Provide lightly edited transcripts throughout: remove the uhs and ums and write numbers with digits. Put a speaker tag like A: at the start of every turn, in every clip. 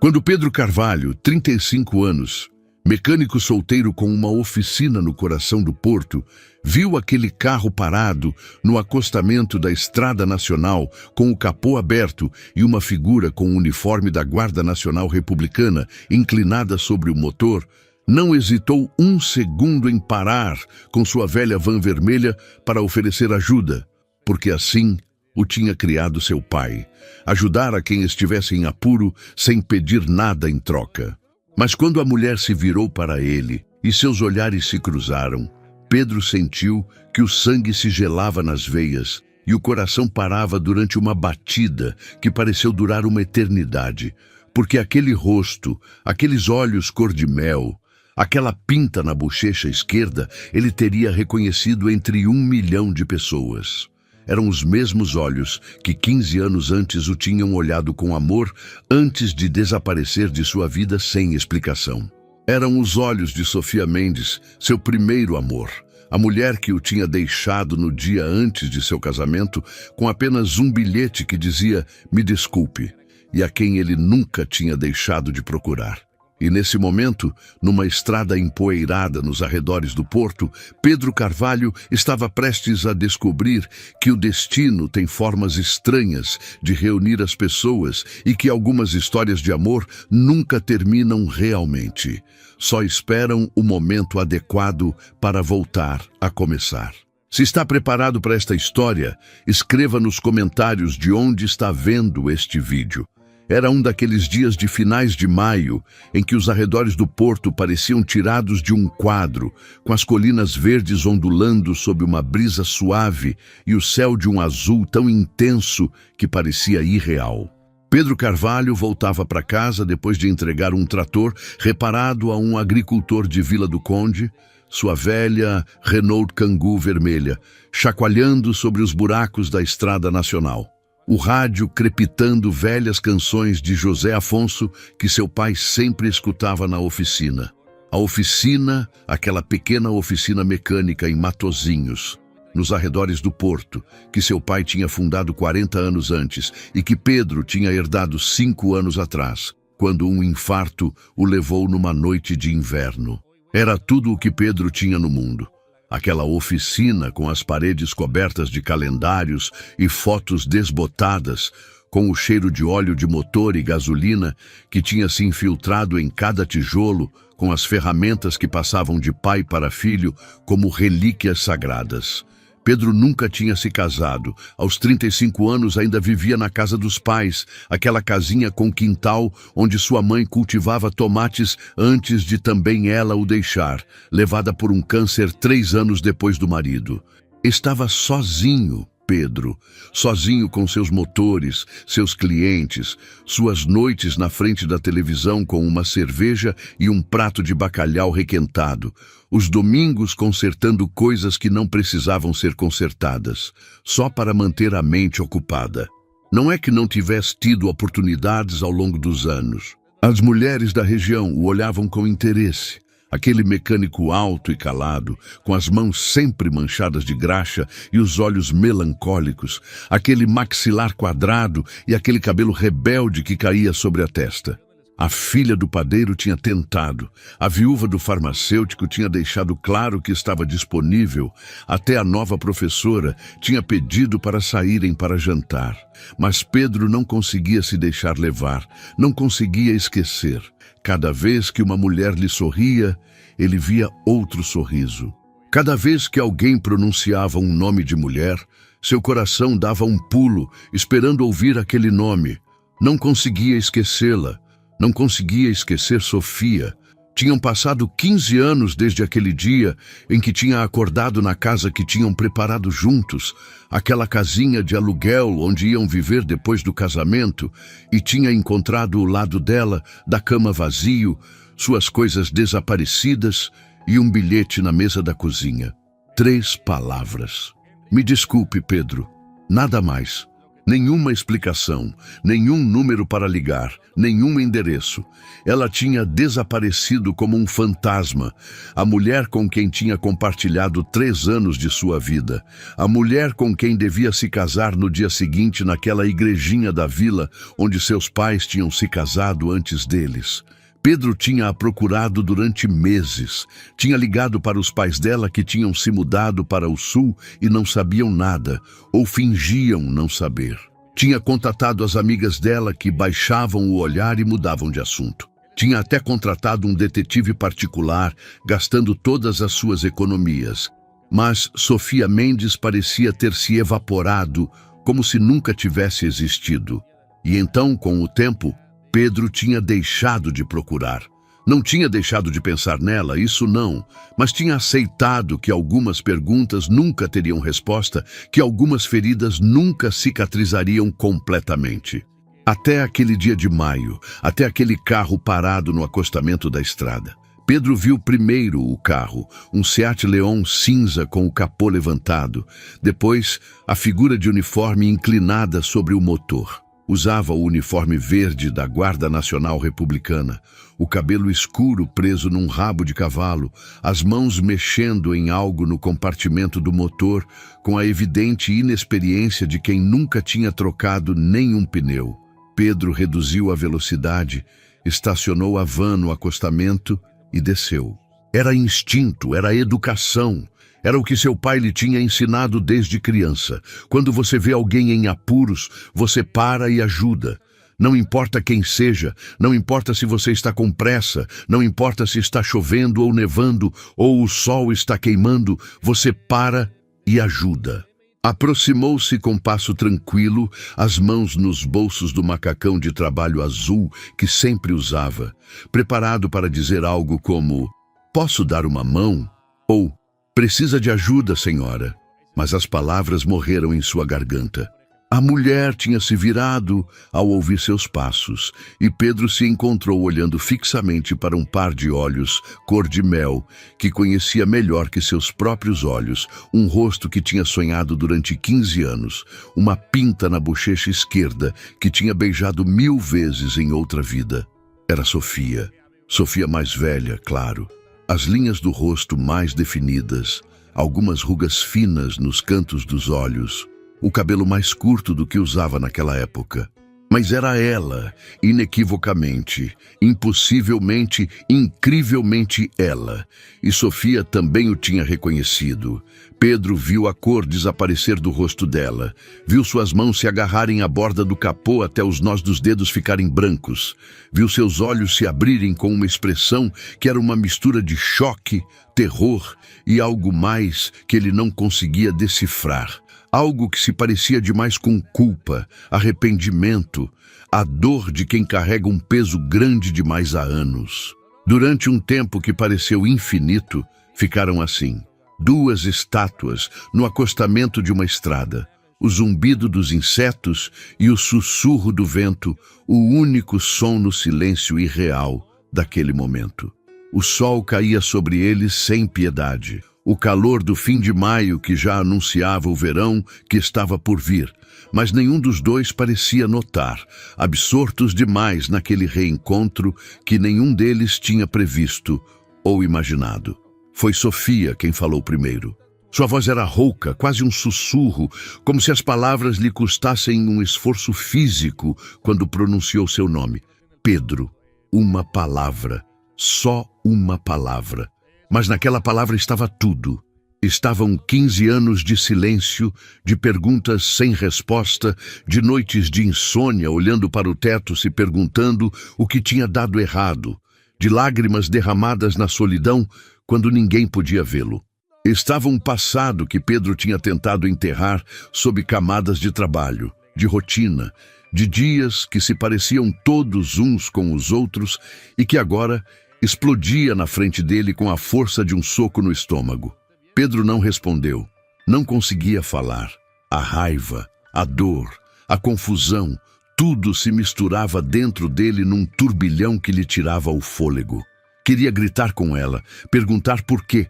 A: Quando Pedro Carvalho, 35 anos, mecânico solteiro com uma oficina no coração do Porto, viu aquele carro parado no acostamento da Estrada Nacional com o capô aberto e uma figura com o uniforme da Guarda Nacional Republicana inclinada sobre o motor, não hesitou um segundo em parar com sua velha van vermelha para oferecer ajuda, porque assim o tinha criado seu pai, ajudar a quem estivesse em apuro sem pedir nada em troca. Mas quando a mulher se virou para ele e seus olhares se cruzaram, Pedro sentiu que o sangue se gelava nas veias e o coração parava durante uma batida que pareceu durar uma eternidade, porque aquele rosto, aqueles olhos cor de mel, aquela pinta na bochecha esquerda, ele teria reconhecido entre 1 milhão de pessoas. Eram os mesmos olhos que 15 anos antes o tinham olhado com amor antes de desaparecer de sua vida sem explicação. Eram os olhos de Sofia Mendes, seu primeiro amor, a mulher que o tinha deixado no dia antes de seu casamento com apenas um bilhete que dizia "Me desculpe", e a quem ele nunca tinha deixado de procurar. E nesse momento, numa estrada empoeirada nos arredores do Porto, Pedro Carvalho estava prestes a descobrir que o destino tem formas estranhas de reunir as pessoas e que algumas histórias de amor nunca terminam realmente. Só esperam o momento adequado para voltar a começar. Se está preparado para esta história, escreva nos comentários de onde está vendo este vídeo. Era um daqueles dias de finais de maio em que os arredores do Porto pareciam tirados de um quadro, com as colinas verdes ondulando sob uma brisa suave e o céu de um azul tão intenso que parecia irreal. Pedro Carvalho voltava para casa depois de entregar um trator reparado a um agricultor de Vila do Conde, sua velha Renault Kangoo vermelha, chacoalhando sobre os buracos da Estrada Nacional. O rádio crepitando velhas canções de José Afonso que seu pai sempre escutava na oficina. A oficina, aquela pequena oficina mecânica em Matozinhos, nos arredores do Porto, que seu pai tinha fundado 40 anos antes e que Pedro tinha herdado 5 anos atrás, quando um infarto o levou numa noite de inverno. Era tudo o que Pedro tinha no mundo. Aquela oficina com as paredes cobertas de calendários e fotos desbotadas, com o cheiro de óleo de motor e gasolina que tinha se infiltrado em cada tijolo, com as ferramentas que passavam de pai para filho como relíquias sagradas. Pedro nunca tinha se casado. Aos 35 anos ainda vivia na casa dos pais, aquela casinha com quintal onde sua mãe cultivava tomates antes de também ela o deixar, levada por um câncer 3 anos depois do marido. Estava sozinho, Pedro, sozinho com seus motores, seus clientes, suas noites na frente da televisão com uma cerveja e um prato de bacalhau requentado, os domingos consertando coisas que não precisavam ser consertadas, só para manter a mente ocupada. Não é que não tivesse tido oportunidades ao longo dos anos. As mulheres da região o olhavam com interesse. Aquele mecânico alto e calado, com as mãos sempre manchadas de graxa e os olhos melancólicos, aquele maxilar quadrado e aquele cabelo rebelde que caía sobre a testa. A filha do padeiro tinha tentado, a viúva do farmacêutico tinha deixado claro que estava disponível, até a nova professora tinha pedido para saírem para jantar. Mas Pedro não conseguia se deixar levar, não conseguia esquecer. Cada vez que uma mulher lhe sorria, ele via outro sorriso. Cada vez que alguém pronunciava um nome de mulher, seu coração dava um pulo, esperando ouvir aquele nome. Não conseguia esquecê-la. Não conseguia esquecer Sofia. Tinham passado 15 anos desde aquele dia em que tinha acordado na casa que tinham preparado juntos, aquela casinha de aluguel onde iam viver depois do casamento, e tinha encontrado o lado dela, da cama vazio, suas coisas desaparecidas e um bilhete na mesa da cozinha. 3 palavras. "Me desculpe, Pedro. Nada mais. Nenhuma explicação, nenhum número para ligar, nenhum endereço. Ela tinha desaparecido como um fantasma. A mulher com quem tinha compartilhado 3 anos de sua vida. A mulher com quem devia se casar no dia seguinte naquela igrejinha da vila onde seus pais tinham se casado antes deles. Pedro tinha a procurado durante meses. Tinha ligado para os pais dela que tinham se mudado para o sul e não sabiam nada, ou fingiam não saber. Tinha contatado as amigas dela que baixavam o olhar e mudavam de assunto. Tinha até contratado um detetive particular, gastando todas as suas economias. Mas Sofia Mendes parecia ter se evaporado, como se nunca tivesse existido. E então, com o tempo, Pedro tinha deixado de procurar. Não tinha deixado de pensar nela, isso não, mas tinha aceitado que algumas perguntas nunca teriam resposta, que algumas feridas nunca cicatrizariam completamente. Até aquele dia de maio, até aquele carro parado no acostamento da estrada. Pedro viu primeiro o carro, um Seat Leon cinza com o capô levantado. Depois, a figura de uniforme inclinada sobre o motor. Usava o uniforme verde da Guarda Nacional Republicana, o cabelo escuro preso num rabo de cavalo, as mãos mexendo em algo no compartimento do motor, com a evidente inexperiência de quem nunca tinha trocado nenhum pneu. Pedro reduziu a velocidade, estacionou a van no acostamento e desceu. Era instinto, era educação. Era o que seu pai lhe tinha ensinado desde criança. Quando você vê alguém em apuros, você para e ajuda. Não importa quem seja, não importa se você está com pressa, não importa se está chovendo ou nevando, ou o sol está queimando, você para e ajuda. Aproximou-se com passo tranquilo, as mãos nos bolsos do macacão de trabalho azul que sempre usava, preparado para dizer algo como: "Posso dar uma mão?" ou "Precisa de ajuda, senhora?" Mas as palavras morreram em sua garganta. A mulher tinha se virado ao ouvir seus passos, e Pedro se encontrou olhando fixamente para um par de olhos cor de mel, que conhecia melhor que seus próprios olhos, um rosto que tinha sonhado durante 15 anos, uma pinta na bochecha esquerda que tinha beijado 1000 vezes em outra vida. Era Sofia. Sofia mais velha, claro. As linhas do rosto mais definidas, algumas rugas finas nos cantos dos olhos, o cabelo mais curto do que usava naquela época. Mas era ela, inequivocamente, impossivelmente, incrivelmente ela. E Sofia também o tinha reconhecido. Pedro viu a cor desaparecer do rosto dela. Viu suas mãos se agarrarem à borda do capô até os nós dos dedos ficarem brancos. Viu seus olhos se abrirem com uma expressão que era uma mistura de choque, terror e algo mais que ele não conseguia decifrar. Algo que se parecia demais com culpa, arrependimento, a dor de quem carrega um peso grande demais há anos. Durante um tempo que pareceu infinito, ficaram assim, 2 estátuas no acostamento de uma estrada, o zumbido dos insetos e o sussurro do vento, o único som no silêncio irreal daquele momento. O sol caía sobre eles sem piedade. O calor do fim de maio que já anunciava o verão que estava por vir, mas nenhum dos dois parecia notar, absortos demais naquele reencontro que nenhum deles tinha previsto ou imaginado. Foi Sofia quem falou primeiro. Sua voz era rouca, quase um sussurro, como se as palavras lhe custassem um esforço físico quando pronunciou seu nome. Pedro. Uma palavra. Só uma palavra. Mas naquela palavra estava tudo. Estavam 15 anos de silêncio, de perguntas sem resposta, de noites de insônia olhando para o teto se perguntando o que tinha dado errado, de lágrimas derramadas na solidão quando ninguém podia vê-lo. Estava um passado que Pedro tinha tentado enterrar sob camadas de trabalho, de rotina, de dias que se pareciam todos uns com os outros e que agora explodia na frente dele com a força de um soco no estômago. Pedro não respondeu. Não conseguia falar. A raiva, a dor, a confusão, tudo se misturava dentro dele num turbilhão que lhe tirava o fôlego. Queria gritar com ela, perguntar por que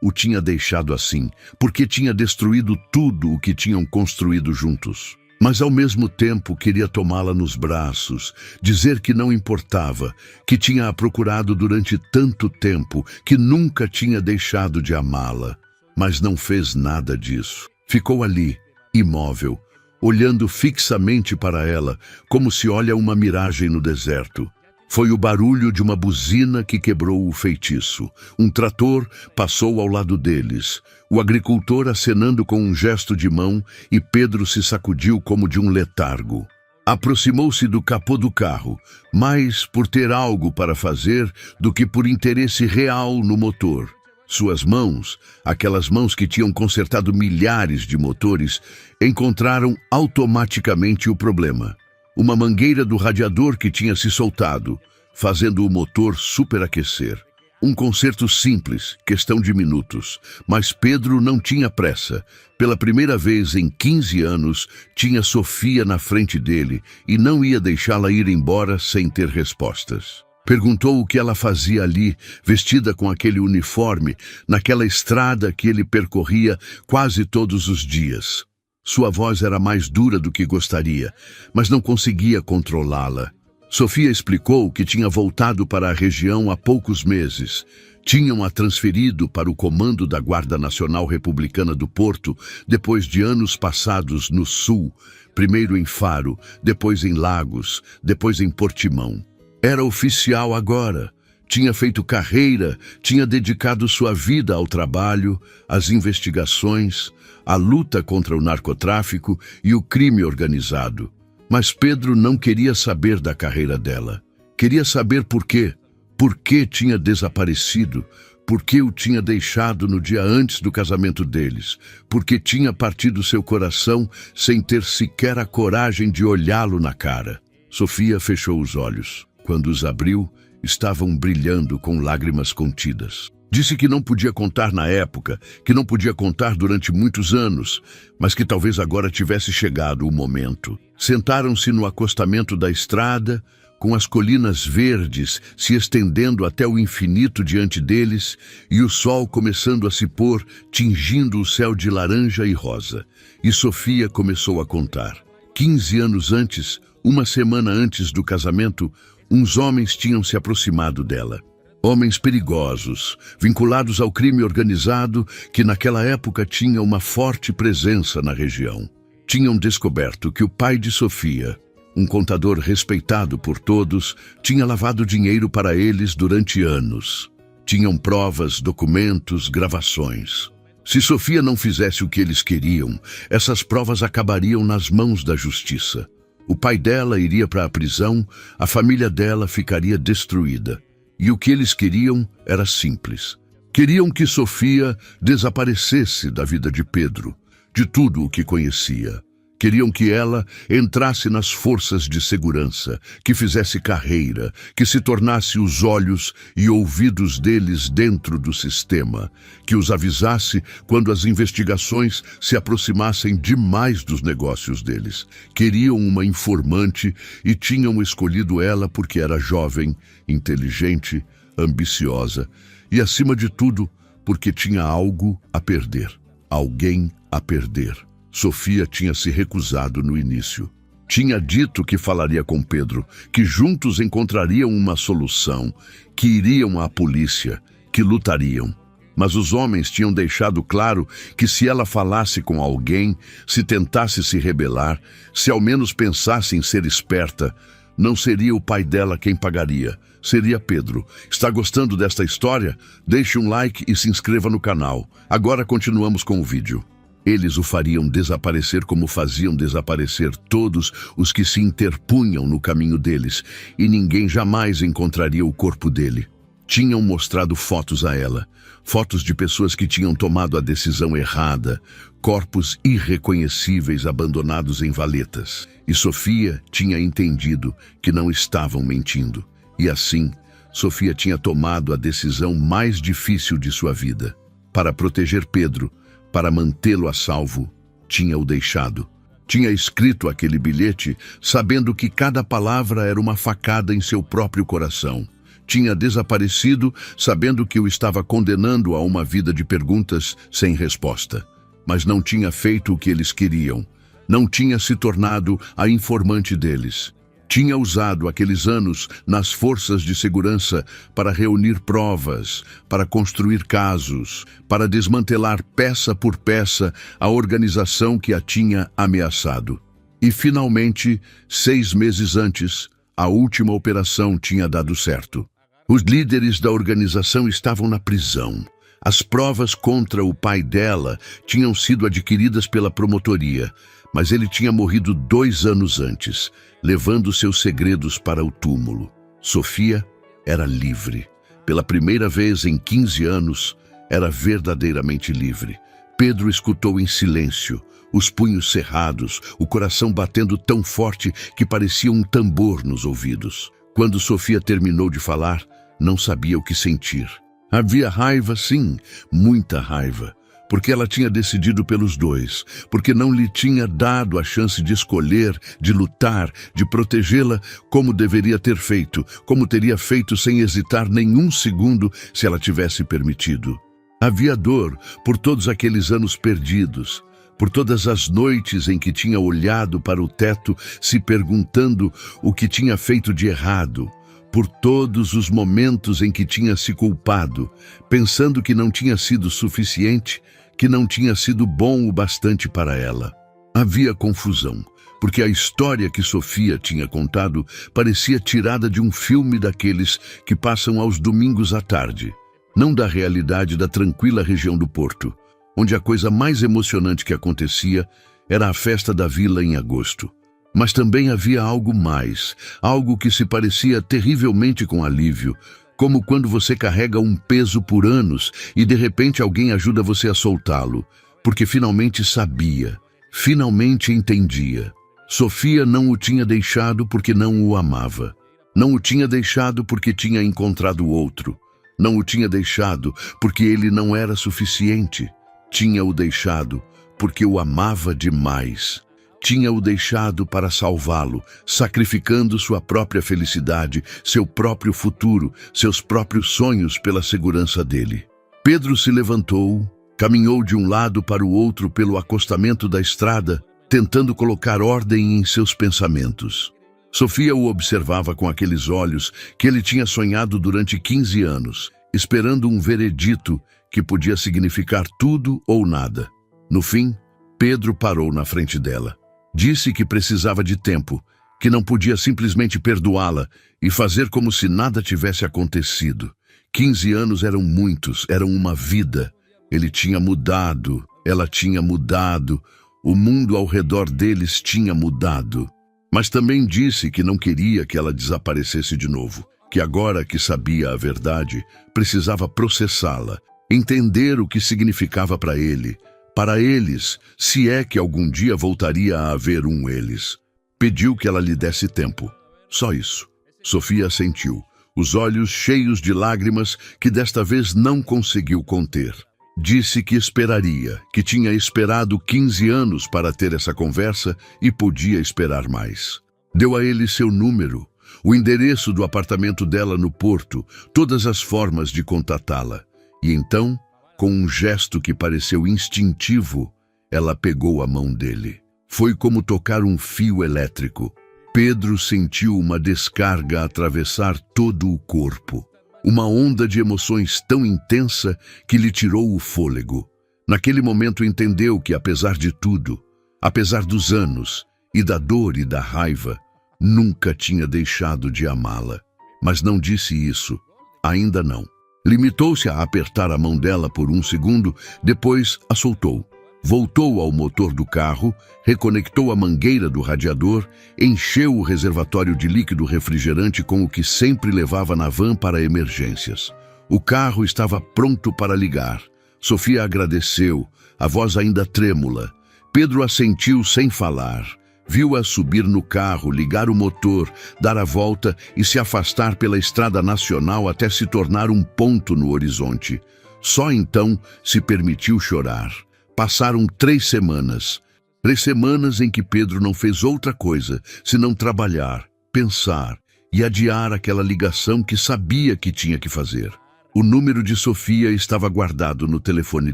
A: o tinha deixado assim, por que tinha destruído tudo o que tinham construído juntos. mas ao mesmo tempo queria tomá-la nos braços, dizer que não importava, que tinha a procurado durante tanto tempo, que nunca tinha deixado de amá-la. Mas não fez nada disso. Ficou ali, imóvel, olhando fixamente para ela, como se olha uma miragem no deserto. Foi o barulho de uma buzina que quebrou o feitiço. Um trator passou ao lado deles, o agricultor acenando com um gesto de mão, e Pedro se sacudiu como de um letargo. Aproximou-se do capô do carro, mais por ter algo para fazer do que por interesse real no motor. Suas mãos, aquelas mãos que tinham consertado milhares de motores, encontraram automaticamente o problema. Uma mangueira do radiador que tinha se soltado, fazendo o motor superaquecer. Um conserto simples, questão de minutos, mas Pedro não tinha pressa. Pela primeira vez em 15 anos, tinha Sofia na frente dele e não ia deixá-la ir embora sem ter respostas. Perguntou o que ela fazia ali, vestida com aquele uniforme, naquela estrada que ele percorria quase todos os dias. Sua voz era mais dura do que gostaria, mas não conseguia controlá-la. Sofia explicou que tinha voltado para a região há poucos meses. Tinham-a transferido para o comando da Guarda Nacional Republicana do Porto, depois de anos passados no Sul, primeiro em Faro, depois em Lagos, depois em Portimão. Era oficial agora. Tinha feito carreira, tinha dedicado sua vida ao trabalho, às investigações, à luta contra o narcotráfico e o crime organizado. Mas Pedro não queria saber da carreira dela. Queria saber por quê. Por que tinha desaparecido? Por que o tinha deixado no dia antes do casamento deles? Por que tinha partido seu coração sem ter sequer a coragem de olhá-lo na cara? Sofia fechou os olhos. Quando os abriu, estavam brilhando com lágrimas contidas. Disse que não podia contar na época, que não podia contar durante muitos anos, mas que talvez agora tivesse chegado o momento. Sentaram-se no acostamento da estrada, com as colinas verdes se estendendo até o infinito diante deles e o sol começando a se pôr, tingindo o céu de laranja e rosa. E Sofia começou a contar. 15 anos antes, uma semana antes do casamento, uns homens tinham se aproximado dela. Homens perigosos, vinculados ao crime organizado, que naquela época tinha uma forte presença na região. Tinham descoberto que o pai de Sofia, um contador respeitado por todos, tinha lavado dinheiro para eles durante anos. Tinham provas, documentos, gravações. Se Sofia não fizesse o que eles queriam, essas provas acabariam nas mãos da justiça. O pai dela iria para a prisão, a família dela ficaria destruída. E o que eles queriam era simples. Queriam que Sofia desaparecesse da vida de Pedro, de tudo o que conhecia. Queriam que ela entrasse nas forças de segurança, que fizesse carreira, que se tornasse os olhos e ouvidos deles dentro do sistema, que os avisasse quando as investigações se aproximassem demais dos negócios deles. Queriam uma informante e tinham escolhido ela porque era jovem, inteligente, ambiciosa e, acima de tudo, porque tinha algo a perder, alguém a perder. Sofia tinha se recusado no início. Tinha dito que falaria com Pedro, que juntos encontrariam uma solução, que iriam à polícia, que lutariam. Mas os homens tinham deixado claro que se ela falasse com alguém, se tentasse se rebelar, se ao menos pensasse em ser esperta, não seria o pai dela quem pagaria, seria Pedro. Está gostando desta história? Deixe um like e se inscreva no canal. Agora continuamos com o vídeo. Eles o fariam desaparecer como faziam desaparecer todos os que se interpunham no caminho deles, e ninguém jamais encontraria o corpo dele. Tinham mostrado fotos a ela, fotos de pessoas que tinham tomado a decisão errada, corpos irreconhecíveis abandonados em valetas. E Sofia tinha entendido que não estavam mentindo. E assim, Sofia tinha tomado a decisão mais difícil de sua vida. Para proteger Pedro, para mantê-lo a salvo, tinha-o deixado. Tinha escrito aquele bilhete, sabendo que cada palavra era uma facada em seu próprio coração. Tinha desaparecido, sabendo que o estava condenando a uma vida de perguntas sem resposta. Mas não tinha feito o que eles queriam. Não tinha se tornado a informante deles. Tinha usado aqueles anos nas forças de segurança para reunir provas, para construir casos, para desmantelar peça por peça a organização que a tinha ameaçado. E, finalmente, 6 meses antes, a última operação tinha dado certo. Os líderes da organização estavam na prisão. As provas contra o pai dela tinham sido adquiridas pela promotoria, mas ele tinha morrido 2 anos antes, levando seus segredos para o túmulo. Sofia era livre. Pela primeira vez em 15 anos, era verdadeiramente livre. Pedro escutou em silêncio, os punhos cerrados, o coração batendo tão forte que parecia um tambor nos ouvidos. Quando Sofia terminou de falar, não sabia o que sentir. Havia raiva, sim, muita raiva, porque ela tinha decidido pelos dois, porque não lhe tinha dado a chance de escolher, de lutar, de protegê-la como deveria ter feito, como teria feito sem hesitar nenhum segundo se ela tivesse permitido. Havia dor por todos aqueles anos perdidos, por todas as noites em que tinha olhado para o teto se perguntando o que tinha feito de errado, por todos os momentos em que tinha se culpado, pensando que não tinha sido suficiente, que não tinha sido bom o bastante para ela. Havia confusão, porque a história que Sofia tinha contado parecia tirada de um filme daqueles que passam aos domingos à tarde, não da realidade da tranquila região do Porto, onde a coisa mais emocionante que acontecia era a festa da vila em agosto. Mas também havia algo mais, algo que se parecia terrivelmente com alívio, como quando você carrega um peso por anos e de repente alguém ajuda você a soltá-lo, porque finalmente sabia, finalmente entendia. Sofia não o tinha deixado porque não o amava. Não o tinha deixado porque tinha encontrado outro. Não o tinha deixado porque ele não era suficiente. Tinha-o deixado porque o amava demais. Tinha-o deixado para salvá-lo, sacrificando sua própria felicidade, seu próprio futuro, seus próprios sonhos pela segurança dele. Pedro se levantou, caminhou de um lado para o outro pelo acostamento da estrada, tentando colocar ordem em seus pensamentos. Sofia o observava com aqueles olhos que ele tinha sonhado durante 15 anos, esperando um veredito que podia significar tudo ou nada. No fim, Pedro parou na frente dela. Disse que precisava de tempo, que não podia simplesmente perdoá-la e fazer como se nada tivesse acontecido. 15 anos eram muitos, eram uma vida. Ele tinha mudado, ela tinha mudado, o mundo ao redor deles tinha mudado. Mas também disse que não queria que ela desaparecesse de novo, que agora que sabia a verdade, precisava processá-la, entender o que significava para ele, para eles, se é que algum dia voltaria a haver um eles. Pediu que ela lhe desse tempo. Só isso. Sofia assentiu, os olhos cheios de lágrimas que desta vez não conseguiu conter. Disse que esperaria, que tinha esperado 15 anos para ter essa conversa e podia esperar mais. Deu a ele seu número, o endereço do apartamento dela no Porto, todas as formas de contatá-la. E então, com um gesto que pareceu instintivo, ela pegou a mão dele. Foi como tocar um fio elétrico. Pedro sentiu uma descarga atravessar todo o corpo. Uma onda de emoções tão intensa que lhe tirou o fôlego. Naquele momento entendeu que, apesar de tudo, apesar dos anos, e da dor e da raiva, nunca tinha deixado de amá-la. Mas não disse isso. Ainda não. Limitou-se a apertar a mão dela por um segundo, depois a soltou. Voltou ao motor do carro, reconectou a mangueira do radiador, encheu o reservatório de líquido refrigerante com o que sempre levava na van para emergências. O carro estava pronto para ligar. Sofia agradeceu, a voz ainda trêmula. Pedro assentiu sem falar. Viu-a subir no carro, ligar o motor, dar a volta e se afastar pela estrada nacional até se tornar um ponto no horizonte. Só então se permitiu chorar. Passaram 3 semanas. 3 semanas em que Pedro não fez outra coisa senão trabalhar, pensar e adiar aquela ligação que sabia que tinha que fazer. O número de Sofia estava guardado no telefone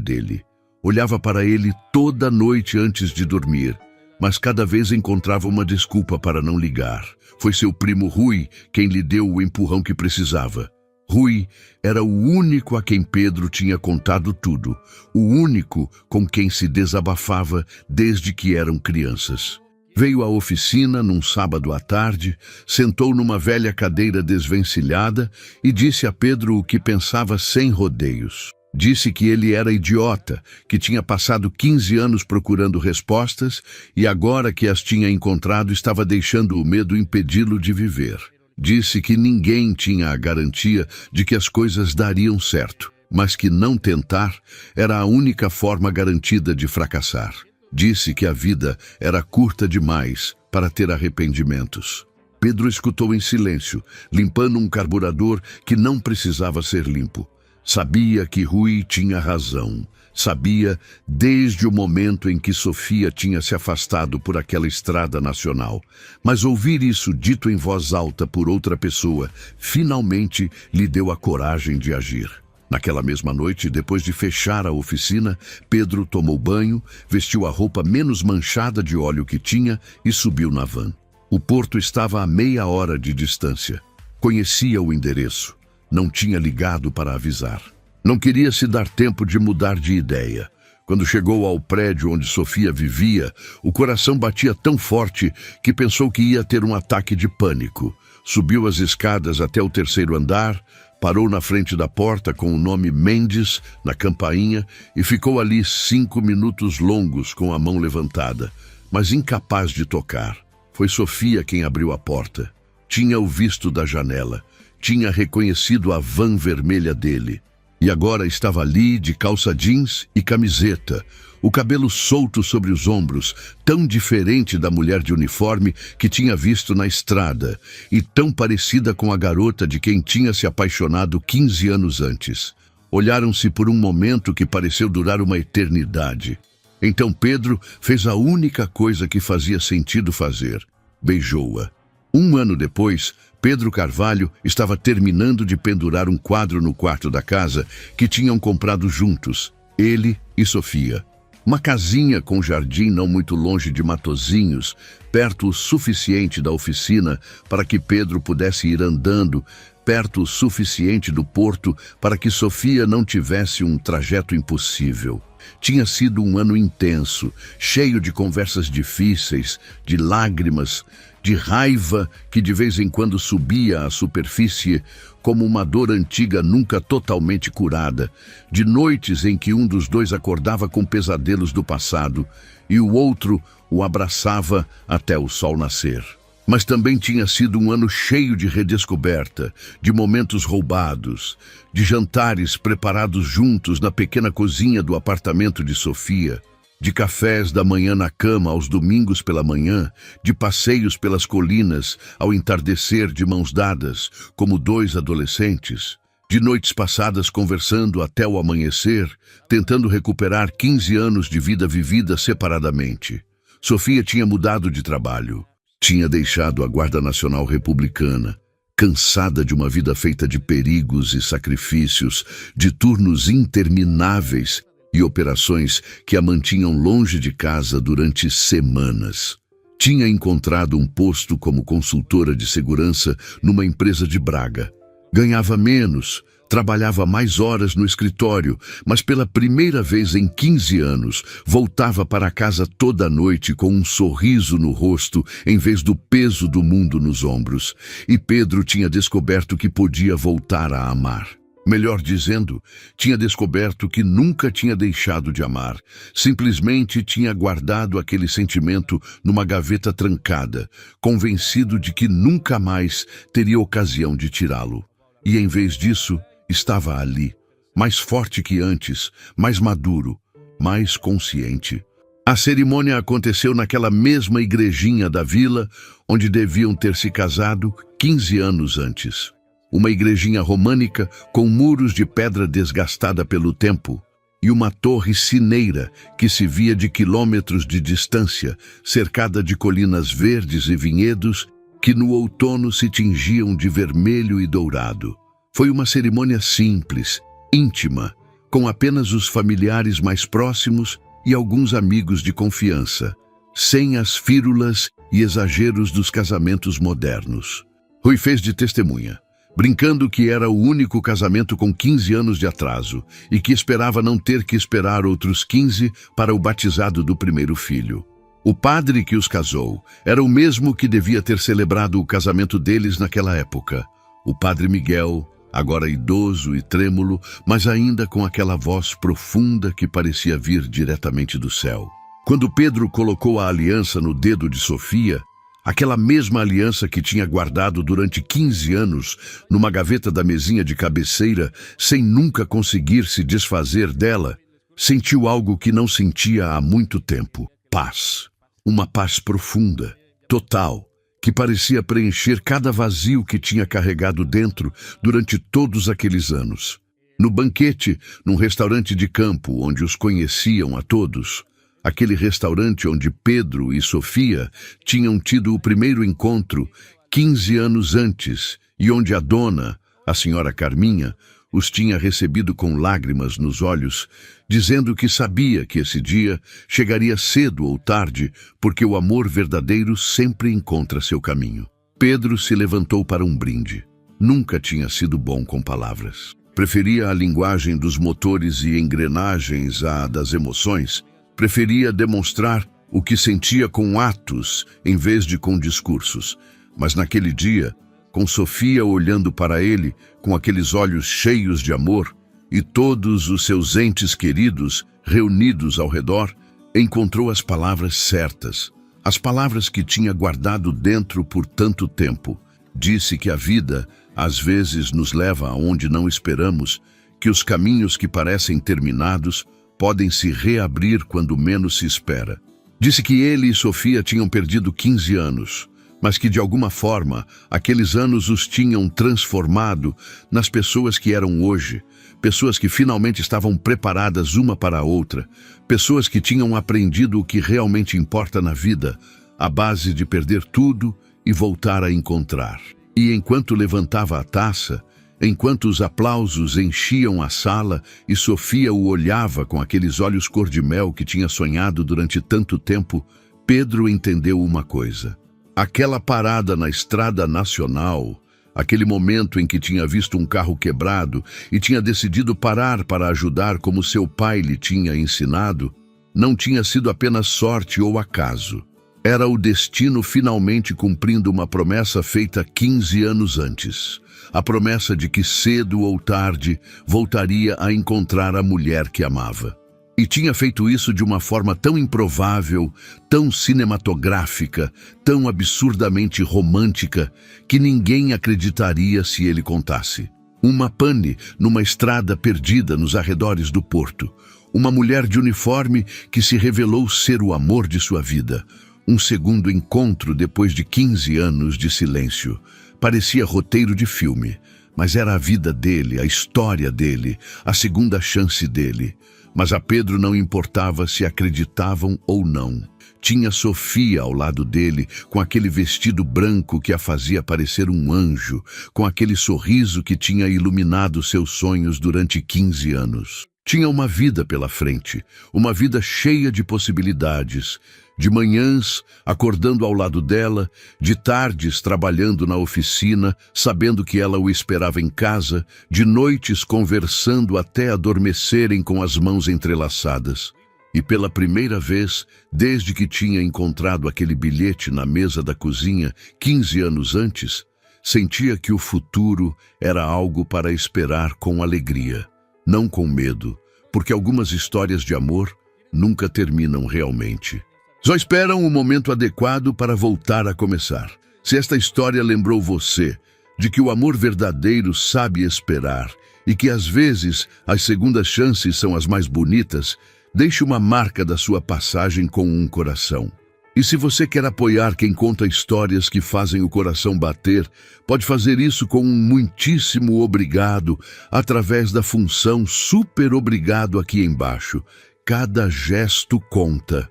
A: dele. Olhava para ele toda noite antes de dormir. mas cada vez encontrava uma desculpa para não ligar. Foi seu primo Rui quem lhe deu o empurrão que precisava. Rui era o único a quem Pedro tinha contado tudo, o único com quem se desabafava desde que eram crianças. Veio à oficina num sábado à tarde, sentou numa velha cadeira desvencilhada e disse a Pedro o que pensava sem rodeios. Disse que ele era idiota, que tinha passado 15 anos procurando respostas e agora que as tinha encontrado estava deixando o medo impedi-lo de viver. Disse que ninguém tinha a garantia de que as coisas dariam certo, mas que não tentar era a única forma garantida de fracassar. Disse que a vida era curta demais para ter arrependimentos. Pedro escutou em silêncio, limpando um carburador que não precisava ser limpo. Sabia que Rui tinha razão. Sabia desde o momento em que Sofia tinha se afastado por aquela estrada nacional. Mas ouvir isso dito em voz alta por outra pessoa, finalmente lhe deu a coragem de agir. Naquela mesma noite, depois de fechar a oficina, Pedro tomou banho, vestiu a roupa menos manchada de óleo que tinha e subiu na van. O porto estava a meia hora de distância. Conhecia o endereço. Não tinha ligado para avisar. Não queria se dar tempo de mudar de ideia. Quando chegou ao prédio onde Sofia vivia, o coração batia tão forte que pensou que ia ter um ataque de pânico. Subiu as escadas até o terceiro andar, parou na frente da porta com o nome Mendes na campainha e ficou ali 5 minutos longos com a mão levantada, mas incapaz de tocar. Foi Sofia quem abriu a porta. Tinha-o visto da janela. Tinha reconhecido a van vermelha dele. E agora estava ali de calça jeans e camiseta, o cabelo solto sobre os ombros, tão diferente da mulher de uniforme que tinha visto na estrada, e tão parecida com a garota de quem tinha se apaixonado 15 anos antes. Olharam-se por um momento que pareceu durar uma eternidade. Então Pedro fez a única coisa que fazia sentido fazer: beijou-a. 1 ano depois, Pedro Carvalho estava terminando de pendurar um quadro no quarto da casa que tinham comprado juntos, ele e Sofia. Uma casinha com jardim não muito longe de Matozinhos, perto o suficiente da oficina para que Pedro pudesse ir andando, perto o suficiente do porto para que Sofia não tivesse um trajeto impossível. Tinha sido um ano intenso, cheio de conversas difíceis, de lágrimas, de raiva que de vez em quando subia à superfície como uma dor antiga nunca totalmente curada, de noites em que um dos dois acordava com pesadelos do passado e o outro o abraçava até o sol nascer. Mas também tinha sido um ano cheio de redescoberta, de momentos roubados, de jantares preparados juntos na pequena cozinha do apartamento de Sofia, de cafés da manhã na cama aos domingos pela manhã, de passeios pelas colinas ao entardecer de mãos dadas, como 2 adolescentes, de noites passadas conversando até o amanhecer, tentando recuperar 15 anos de vida vivida separadamente. Sofia tinha mudado de trabalho. Tinha deixado a Guarda Nacional Republicana, cansada de uma vida feita de perigos e sacrifícios, de turnos intermináveis e operações que a mantinham longe de casa durante semanas. Tinha encontrado um posto como consultora de segurança numa empresa de Braga. Ganhava menos, trabalhava mais horas no escritório, mas pela primeira vez em 15 anos, voltava para casa toda noite com um sorriso no rosto em vez do peso do mundo nos ombros. E Pedro tinha descoberto que podia voltar a amar. Melhor dizendo, tinha descoberto que nunca tinha deixado de amar. Simplesmente tinha guardado aquele sentimento numa gaveta trancada, convencido de que nunca mais teria ocasião de tirá-lo. E em vez disso, estava ali, mais forte que antes, mais maduro, mais consciente. A cerimônia aconteceu naquela mesma igrejinha da vila, onde deviam ter se casado 15 anos antes. Uma igrejinha românica com muros de pedra desgastada pelo tempo e uma torre sineira que se via de quilômetros de distância, cercada de colinas verdes e vinhedos que no outono se tingiam de vermelho e dourado. Foi uma cerimônia simples, íntima, com apenas os familiares mais próximos e alguns amigos de confiança. sem as fírulas e exageros dos casamentos modernos. Rui fez de testemunha, brincando que era o único casamento com 15 anos de atraso e que esperava não ter que esperar outros 15 para o batizado do primeiro filho. O padre que os casou era o mesmo que devia ter celebrado o casamento deles naquela época. O padre Miguel, agora idoso e trêmulo, mas ainda com aquela voz profunda que parecia vir diretamente do céu. Quando Pedro colocou a aliança no dedo de Sofia, aquela mesma aliança que tinha guardado durante 15 anos numa gaveta da mesinha de cabeceira, sem nunca conseguir se desfazer dela, sentiu algo que não sentia há muito tempo: paz. Uma paz profunda, total, que parecia preencher cada vazio que tinha carregado dentro durante todos aqueles anos. No banquete, num restaurante de campo onde os conheciam a todos, aquele restaurante onde Pedro e Sofia tinham tido o primeiro encontro 15 anos antes e onde a dona, a senhora Carminha, os tinha recebido com lágrimas nos olhos, dizendo que sabia que esse dia chegaria cedo ou tarde, porque o amor verdadeiro sempre encontra seu caminho. Pedro se levantou para um brinde. Nunca tinha sido bom com palavras. Preferia a linguagem dos motores e engrenagens à das emoções. Preferia demonstrar o que sentia com atos em vez de com discursos. Mas naquele dia, com Sofia olhando para ele com aqueles olhos cheios de amor e todos os seus entes queridos reunidos ao redor, encontrou as palavras certas, as palavras que tinha guardado dentro por tanto tempo. Disse que a vida, às vezes, nos leva aonde não esperamos, que os caminhos que parecem terminados podem se reabrir quando menos se espera. Disse que ele e Sofia tinham perdido 15 anos, mas que de alguma forma aqueles anos os tinham transformado nas pessoas que eram hoje, pessoas que finalmente estavam preparadas uma para a outra, pessoas que tinham aprendido o que realmente importa na vida, à base de perder tudo e voltar a encontrar. E enquanto levantava a taça, enquanto os aplausos enchiam a sala e Sofia o olhava com aqueles olhos cor-de-mel que tinha sonhado durante tanto tempo, Pedro entendeu uma coisa. Aquela parada na estrada nacional, aquele momento em que tinha visto um carro quebrado e tinha decidido parar para ajudar como seu pai lhe tinha ensinado, não tinha sido apenas sorte ou acaso. Era o destino finalmente cumprindo uma promessa feita 15 anos antes. A promessa de que cedo ou tarde voltaria a encontrar a mulher que amava. E tinha feito isso de uma forma tão improvável, tão cinematográfica, tão absurdamente romântica, que ninguém acreditaria se ele contasse. Uma pane numa estrada perdida nos arredores do porto. Uma mulher de uniforme que se revelou ser o amor de sua vida. Um segundo encontro depois de 15 anos de silêncio. Parecia roteiro de filme, mas era a vida dele, a história dele, a segunda chance dele. Mas a Pedro não importava se acreditavam ou não. Tinha Sofia ao lado dele, com aquele vestido branco que a fazia parecer um anjo, com aquele sorriso que tinha iluminado seus sonhos durante 15 anos. Tinha uma vida pela frente, uma vida cheia de possibilidades. De manhãs, acordando ao lado dela, de tardes trabalhando na oficina, sabendo que ela o esperava em casa, de noites conversando até adormecerem com as mãos entrelaçadas. E pela primeira vez, desde que tinha encontrado aquele bilhete na mesa da cozinha 15 anos antes, sentia que o futuro era algo para esperar com alegria, não com medo, porque algumas histórias de amor nunca terminam realmente. Só esperam o momento adequado para voltar a começar. Se esta história lembrou você de que o amor verdadeiro sabe esperar e que às vezes as segundas chances são as mais bonitas, deixe uma marca da sua passagem com um coração. E se você quer apoiar quem conta histórias que fazem o coração bater, pode fazer isso com um muitíssimo obrigado através da função super obrigado aqui embaixo. Cada gesto conta.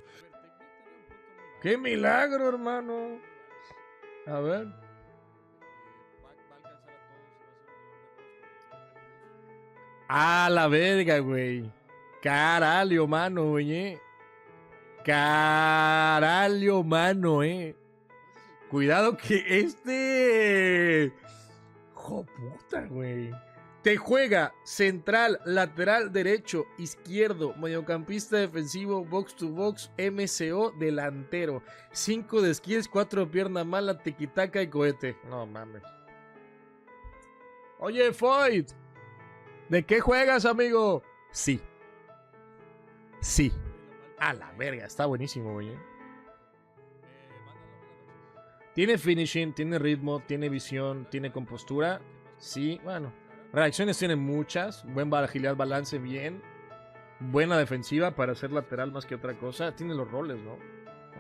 B: ¡Qué milagro, hermano! A ver. ¡Ah, la verga, güey! ¡Caralho, mano, oye! Caralho, mano, Cuidado que este... Joputa, güey. Te juega central, lateral derecho, izquierdo, mediocampista defensivo, box to box, MCO, delantero. 5 de skills, 4 de pierna mala, tiquitaca y cohete. No mames. Oye, Foyt, ¿de qué juegas, amigo? Sí. Sí. A la verga, está buenísimo, güey. Tiene finishing, tiene ritmo, tiene visión, tiene compostura. Sí, bueno. Reacciones tiene muchas. Buen agilidad, balance, bien. Buena defensiva para ser lateral más que otra cosa. Tiene los roles, ¿no?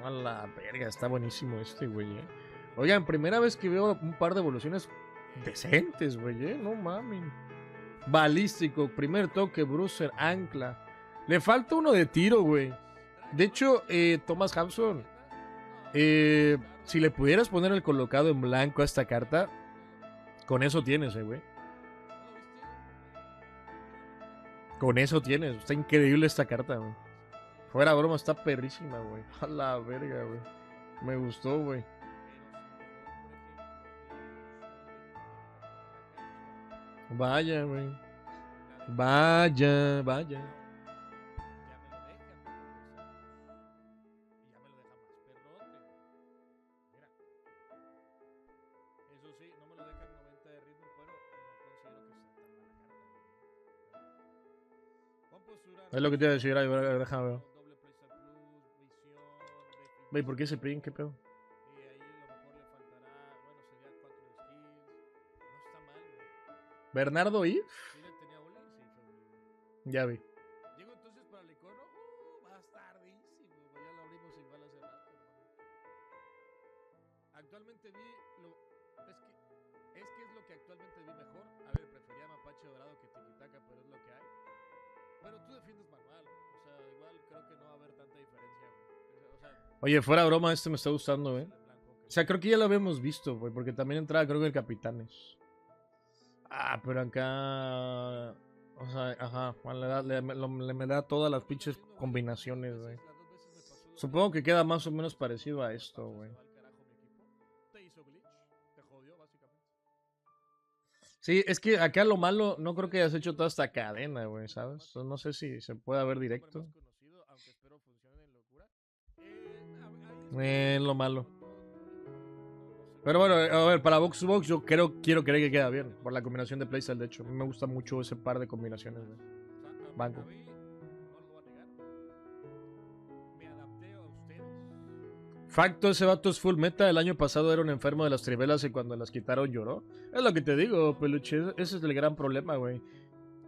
B: A la verga, está buenísimo este, güey. Oigan, primera vez que veo un par de evoluciones decentes, güey. No mames. Balístico, primer toque, bruiser, ancla. Le falta uno de tiro, güey. De hecho, Thomas Hampson, si le pudieras poner el colocado en blanco a esta carta, con eso tienes, güey. Con eso tienes. Está increíble esta carta, güey. Fuera broma, está perrísima, güey. A la verga, güey. Me gustó, güey. Vaya, güey. Vaya, vaya. Es lo que te iba a decir, ay, déjame ver. Wey, ¿por qué ese print? ¿Qué pedo? Bernardo y... Ya vi. Digo, entonces para el icono, va a estar tardísimo, ya lo abrimos igual hace rato, Actualmente vi lo... Es que es lo que actualmente vi mejor. A ver, prefería Mapache Dorado que Tiquitaca, pero es lo que hay. Pero tú defiendes manual. O sea, igual creo que no va a haber tanta diferencia, güey. O sea, oye, fuera broma, este me está gustando, güey. O sea, creo que ya lo habíamos visto, güey, porque también entraba, creo que el Capitanes. Ah, pero acá... O sea, ajá, me da todas las pinches combinaciones, güey. Supongo que queda más o menos parecido a esto, güey. Sí, es que acá lo malo, no creo que hayas hecho toda esta cadena, güey, ¿sabes? No sé si se puede ver directo. Lo malo. Pero bueno, a ver, para Box to Box yo quiero creer que queda bien. Por la combinación de playstyle, de hecho. A mí me gusta mucho ese par de combinaciones, güey. Banco. Facto, ese vato es full meta. El año pasado era un enfermo de las tribelas y cuando las quitaron lloró. Es lo que te digo, peluche. Ese es el gran problema, güey.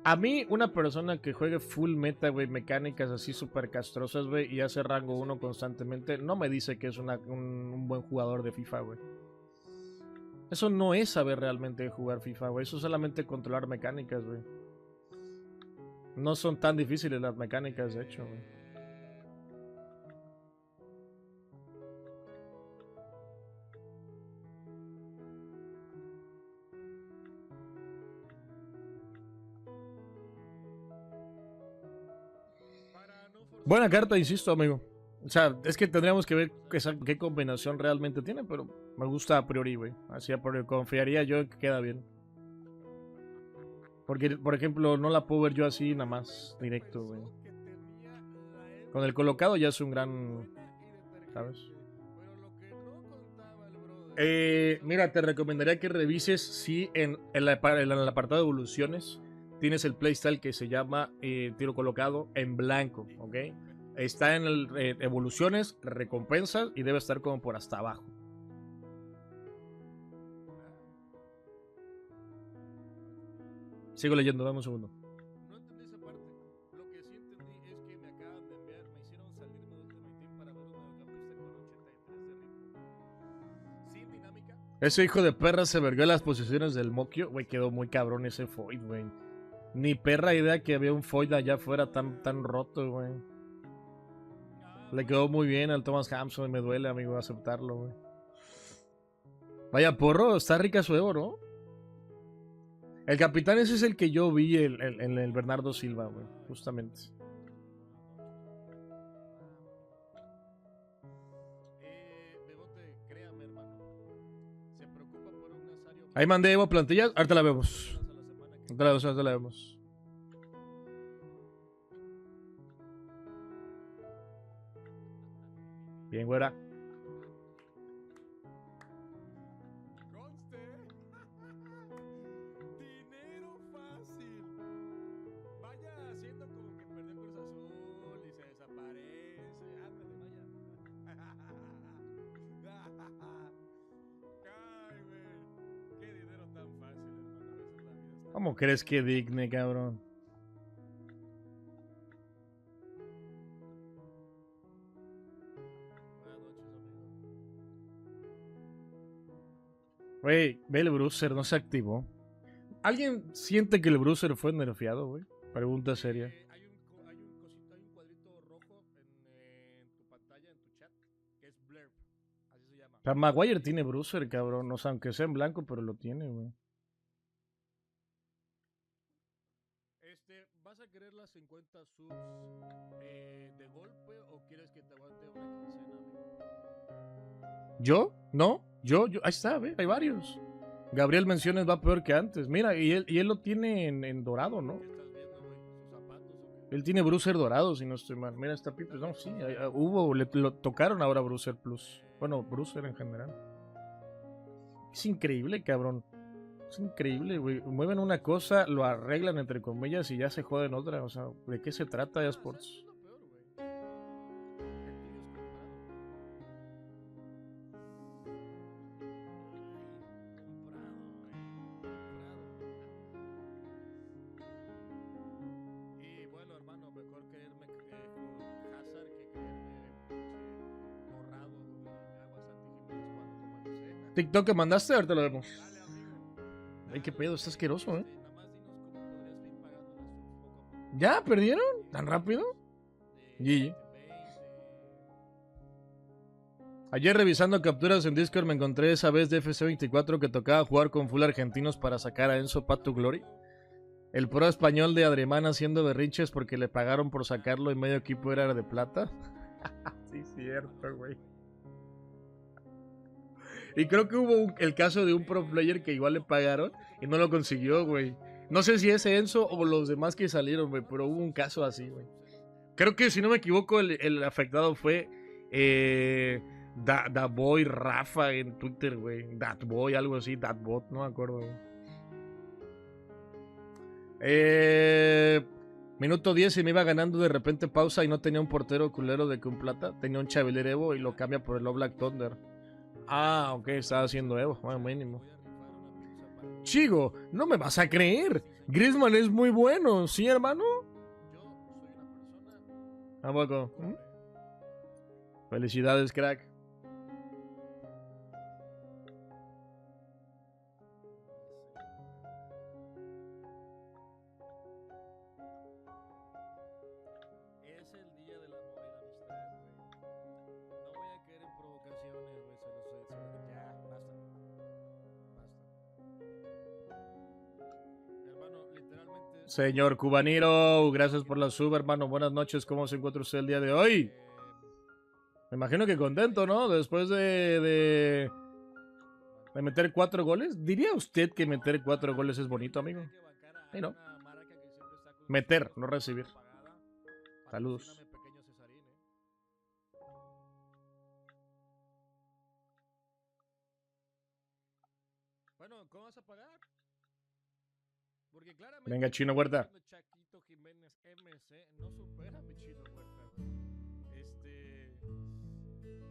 B: A mí, una persona que juegue full meta, güey, mecánicas así súper castrosas, güey, y hace rango 1 constantemente, no me dice que es un buen jugador de FIFA, güey. Eso no es saber realmente jugar FIFA, güey. Eso es solamente controlar mecánicas, güey. No son tan difíciles las mecánicas, de hecho, güey. Buena carta, insisto, amigo. O sea, es que tendríamos que ver qué combinación realmente tiene, pero me gusta a priori, güey. Así a priori confiaría yo en que queda bien. Porque, por ejemplo, no la puedo ver yo así nada más directo, güey. Con el colocado ya es un gran... ¿Sabes? Mira, te recomendaría que revises si en el apartado de evoluciones tienes el playstyle que se llama tiro colocado en blanco, ¿ok? Está en el evoluciones, recompensas y debe estar como por hasta abajo. Sigo leyendo, dame un segundo. No entendí esa parte. Lo que sí entendí es que me acaban de enviar, me hicieron salirme de Ultimate Team para ver un mediocampista con 83 de ritmo. Sin dinámica. Ese hijo de perra se vergó en las posiciones del Mokio. Güey, quedó muy cabrón ese Foyt, güey. Ni perra idea que había un Foyt allá afuera tan roto, güey. Le quedó muy bien al Thomas Hampson y me duele, amigo, aceptarlo, güey. Vaya porro, está rica su Evo, ¿no? El capitán ese es el que yo vi en el Bernardo Silva, güey, justamente. Ahí mandé Evo plantillas. Ahorita la vemos. Ahorita la vemos. Bien, güera.
C: Dinero fácil. Vaya haciendo como que perdió Cruz Azul y se desaparece. Ándale, vaya. Ay, güey. Qué dinero tan fácil, hermano. A veces la vida está.
B: ¿Cómo crees que digne, cabrón?
C: Buenas noches, amigo.
B: Güey, ve el bruiser, no se activó. ¿Alguien siente que el bruiser fue nerfeado, güey? Pregunta seria.
C: Hay un cuadrito rojo en tu pantalla, en tu chat, que es blurb. Así se llama.
B: O sea, Maguire tiene bruiser, cabrón. O sea, aunque sea en blanco, pero lo tiene, güey.
C: ¿Vas a querer las 50 subs de golpe o quieres que te aguante una quincena, amigo?
B: ¿Yo? ¿No? Yo. Ahí está, ve, hay varios. Gabriel Menciones va peor que antes. Mira, y él lo tiene en dorado, ¿no?
C: ¿Qué estás viendo, güey? ¿Sus zapatos o qué?
B: Él tiene bruiser dorado, si no estoy mal. Mira, está Pipe. No, sí, lo tocaron ahora Bruiser Plus. Bueno, Bruiser en general. Es increíble, cabrón. Es increíble, güey. Mueven una cosa, lo arreglan entre comillas y ya se joden otra. O sea, ¿de qué se trata eSports?
C: Eso es lo peor, güey. Que tú hayas comprado. Y bueno, hermano, mejor creerme con Hazard que creerme borrado y aguas anti-Jiménez cuando como el
B: TikTok que mandaste, ahorita lo vemos.
C: Dale, amigo.
B: Ay, qué pedo, está asqueroso, ¿eh?
C: Nada más dinos cómo podrías ir pagando las subs poco a poco.
B: ¿Ya perdieron? ¿Tan rápido? GG. Ayer revisando capturas en Discord me encontré esa vez de FC24 que tocaba jugar con full argentinos para sacar a Enzo Pato Glory. El pro español de Adrián haciendo berrinches porque le pagaron por sacarlo y medio equipo era de plata. Sí, cierto, güey. Y creo que hubo el caso de un pro player que igual le pagaron y no lo consiguió, güey. No sé si es Enzo o los demás que salieron, güey, pero hubo un caso así, güey. Creo que si no me equivoco el afectado fue Boy Rafa en Twitter, güey. Boy, algo así, Bot, no me acuerdo, güey. Minuto 10 y me iba ganando, de repente pausa y no tenía un portero culero de que un plata. Tenía un Chaviller Evo y lo cambia por el All Black Thunder. Ah, ok, estaba haciendo Evo, bueno, mínimo. Chigo, no me vas a creer. Griezmann es muy bueno, ¿sí, hermano? ¿A poco? Felicidades, crack.
C: Es el día del amor y la amistad, güey. No voy a caer en provocaciones, güey. Ya, basta. Hermano, literalmente.
B: Señor Cubaniro, gracias por la sub, hermano. Buenas noches, ¿cómo se encuentra usted el día de hoy? Me imagino que contento, ¿no? Después de meter 4 goles. ¿Diría usted que meter 4 goles es bonito, amigo? Sí, ¿no? Meter, no recibir. Saludos.
C: Bueno, ¿cómo vas a pagar? Porque claramente
B: Venga, Chino Huerta.
C: Chaquito Jiménez MC no supera a mi Chino Huerta, güey. Ese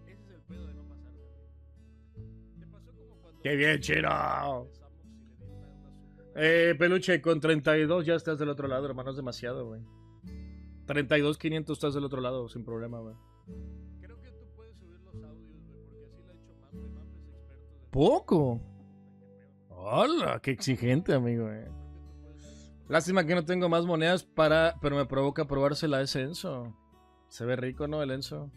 C: es el pedo de no pasarte, güey. Te pasó como cuando
B: ¡Qué bien, Chino!
C: empezamos y le di una sub.
B: Peluche, con 32 ya estás del otro lado, hermano, es demasiado, güey. 32,500 estás del otro lado, sin problema, güey.
C: Creo que tú puedes subir los audios, güey, porque así lo ha hecho Mample. Mample es experto de...
B: ¿Poco?
C: ¿Qué pedo?
B: Hola, qué exigente, amigo,
C: Creo que tú puedes...
B: Lástima que no tengo más monedas pero me provoca probársela ese Enzo. Se ve rico, ¿no, el Enzo?